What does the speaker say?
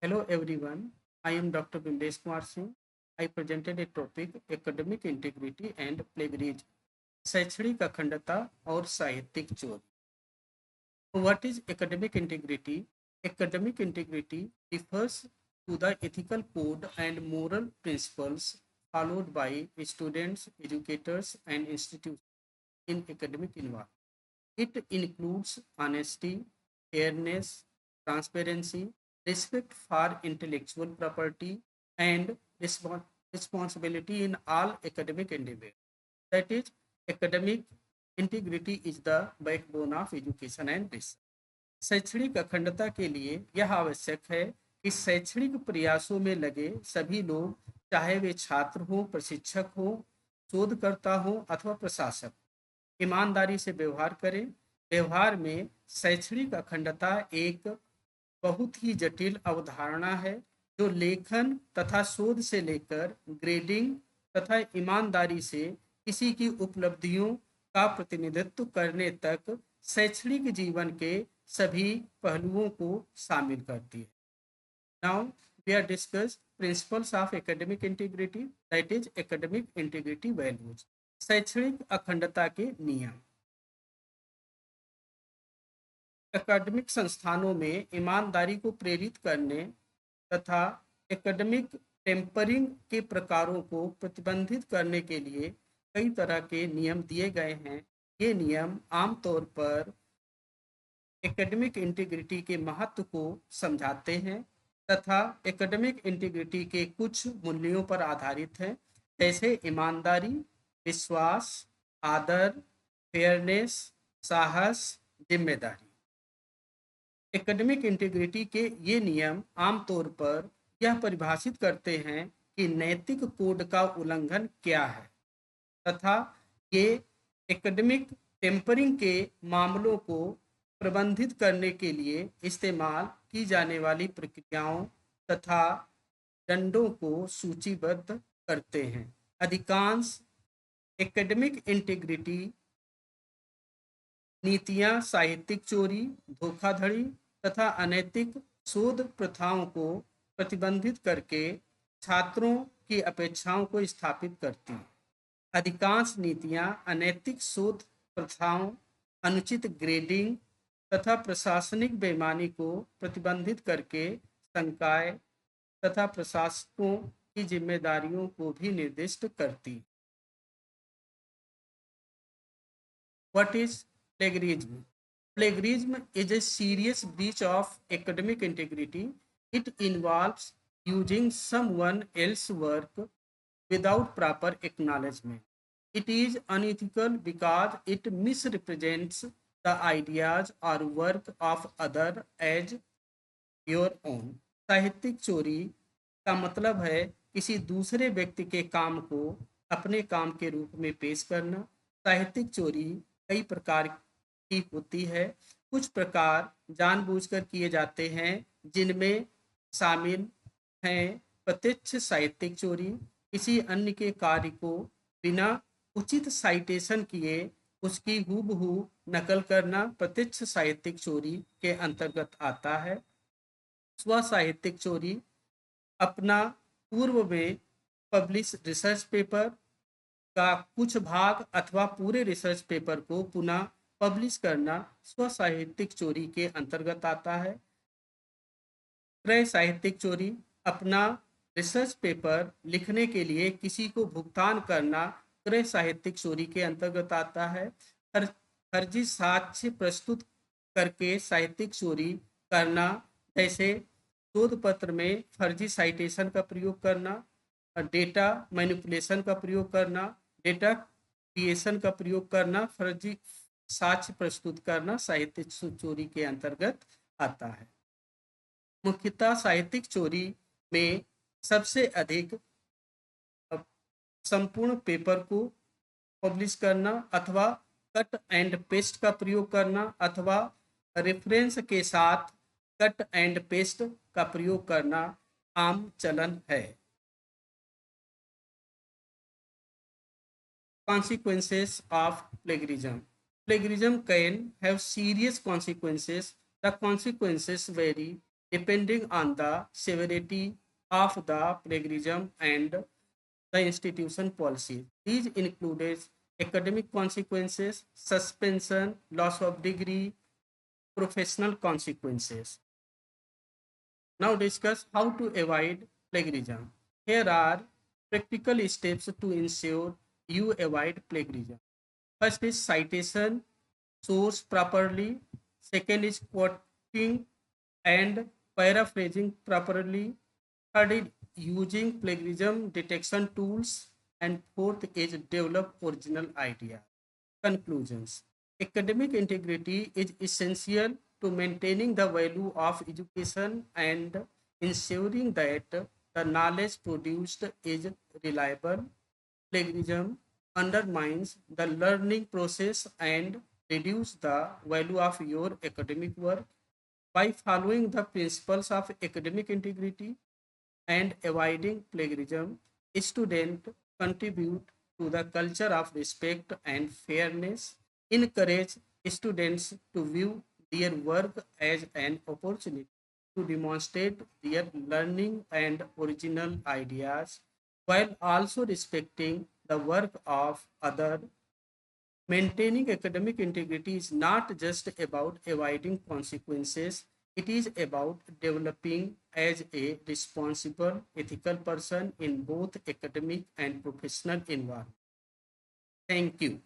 Hello everyone, I am Dr. Bimbesh Kumar Singh. I presented a topic academic integrity and plagiarism, शैक्षणिक अखंडता और साहित्यिक चोरी. What is academic integrity? Academic integrity refers to the ethical code and moral principles followed by students, educators, and institutions in academic environment. It includes honesty, fairness, transparency, respect for intellectual property, and responsibility in all academic endeavor. That is, academic integrity is the backbone of education and research. शैक्षणिक अखंडता के लिए यह आवश्यक है कि शैक्षणिक प्रयासों में लगे सभी लोग, चाहे वे छात्र हो, प्रशिक्षक हो, शोधकर्ता हो अथवा प्रशासक, ईमानदारी से व्यवहार करें. व्यवहार में शैक्षणिक अखंडता एक बहुत ही जटिल अवधारणा है जो लेखन तथा शोध से लेकर ग्रेडिंग तथा ईमानदारी से किसी की उपलब्धियों का प्रतिनिधित्व करने तक शैक्षणिक जीवन के सभी पहलुओं को शामिल करती है. Now we are discuss principles of academic integrity, that is academic integrity values. शैक्षणिक अखंडता के नियम. एकेडमिक संस्थानों में ईमानदारी को प्रेरित करने तथा एकेडमिक टेम्परिंग के प्रकारों को प्रतिबंधित करने के लिए कई तरह के नियम दिए गए हैं. ये नियम आमतौर पर एकेडमिक इंटीग्रिटी के महत्व को समझाते हैं तथा एकेडमिक इंटीग्रिटी के कुछ मूल्यों पर आधारित हैं, जैसे ईमानदारी, विश्वास, आदर, फेयरनेस, साहस, जिम्मेदारी. एकेडमिक इंटीग्रिटी के ये नियम आमतौर पर यह परिभाषित करते हैं कि नैतिक कोड का उल्लंघन क्या है तथा ये एकेडमिक टेम्परिंग के मामलों को प्रबंधित करने के लिए इस्तेमाल की जाने वाली प्रक्रियाओं तथा दंडों को सूचीबद्ध करते हैं. अधिकांश एकेडमिक इंटीग्रिटी नीतियां साहित्यिक चोरी, धोखाधड़ी तथा अनैतिक शोध प्रथाओं को प्रतिबंधित करके छात्रों की अपेक्षाओं को स्थापित करती हैं. अधिकांश नीतियां अनैतिक शोध प्रथाओं, अनुचित ग्रेडिंग तथा प्रशासनिक बेईमानी को प्रतिबंधित करके संकाय तथा प्रशासकों की जिम्मेदारियों को भी निर्दिष्ट करती. What is plagiarism? Plagiarism is a serious breach of academic integrity. It involves using someone else's work without proper acknowledgement. It is unethical because it misrepresents the ideas or work of other as your own. साहित्यिक चोरी का मतलब है किसी दूसरे व्यक्ति के काम को अपने काम के रूप में पेश करना. साहित्यिक चोरी कई प्रकार की होती है. कुछ प्रकार जानबूझकर किए जाते हैं, जिनमें शामिल हैं प्रत्यक्ष साहित्यिक चोरी, किसी अन्य के कार्य को बिना उचित साइटेशन किए उसकी हूबहू नकल करना प्रत्यक्ष साहित्यिक चोरी के अंतर्गत आता है. स्व साहित्यिक चोरी अपना पूर्व में पब्लिश रिसर्च पेपर का कुछ भाग अथवा पूरे रिसर्च पेपर को पुनः पब्लिश करना स्व साहित्यिक चोरी के अंतर्गत आता है. क्रय साहित्यिक चोरी अपना रिसर्च पेपर लिखने के लिए किसी को भुगतान करना क्रय साहित्यिक चोरी के अंतर्गत आता है. फर्जी साक्ष्य प्रस्तुत करके साहित्यिक चोरी करना, जैसे शोध पत्र में फर्जी साइटेशन का प्रयोग करना, डेटा मैनिपुलेशन का प्रयोग करना, डेटा क्रिएशन का प्रयोग करना, फर्जी साक्ष्य प्रस्तुत करना साहित्यिक चोरी के अंतर्गत आता है. मुख्यतः साहित्यिक चोरी में सबसे अधिक संपूर्ण पेपर को पब्लिश करना अथवा कट एंड पेस्ट का प्रयोग करना अथवा रेफरेंस के साथ कट एंड पेस्ट का प्रयोग करना आम चलन है. Consequences of plagiarism. Plagiarism can have serious consequences. The consequences vary depending on the severity of the plagiarism and the institution policy. These included academic consequences, suspension, loss of degree, professional consequences. Now discuss how to avoid plagiarism. Here are practical steps to ensure you avoid plagiarism. First is citation, source properly. Second is quoting and paraphrasing properly. Third is using plagiarism detection tools. And fourth is develop original idea. Conclusions. Academic integrity is essential to maintaining the value of education and ensuring that the knowledge produced is reliable. Plagiarism undermines the learning process and reduce the value of your academic work. By following the principles of academic integrity and avoiding plagiarism, students contribute to the culture of respect and fairness, encourage students to view their work as an opportunity to demonstrate their learning and original ideas while also respecting the work of others. Maintaining academic integrity is not just about avoiding consequences, it is about developing as a responsible, ethical person in both academic and professional environment. Thank you.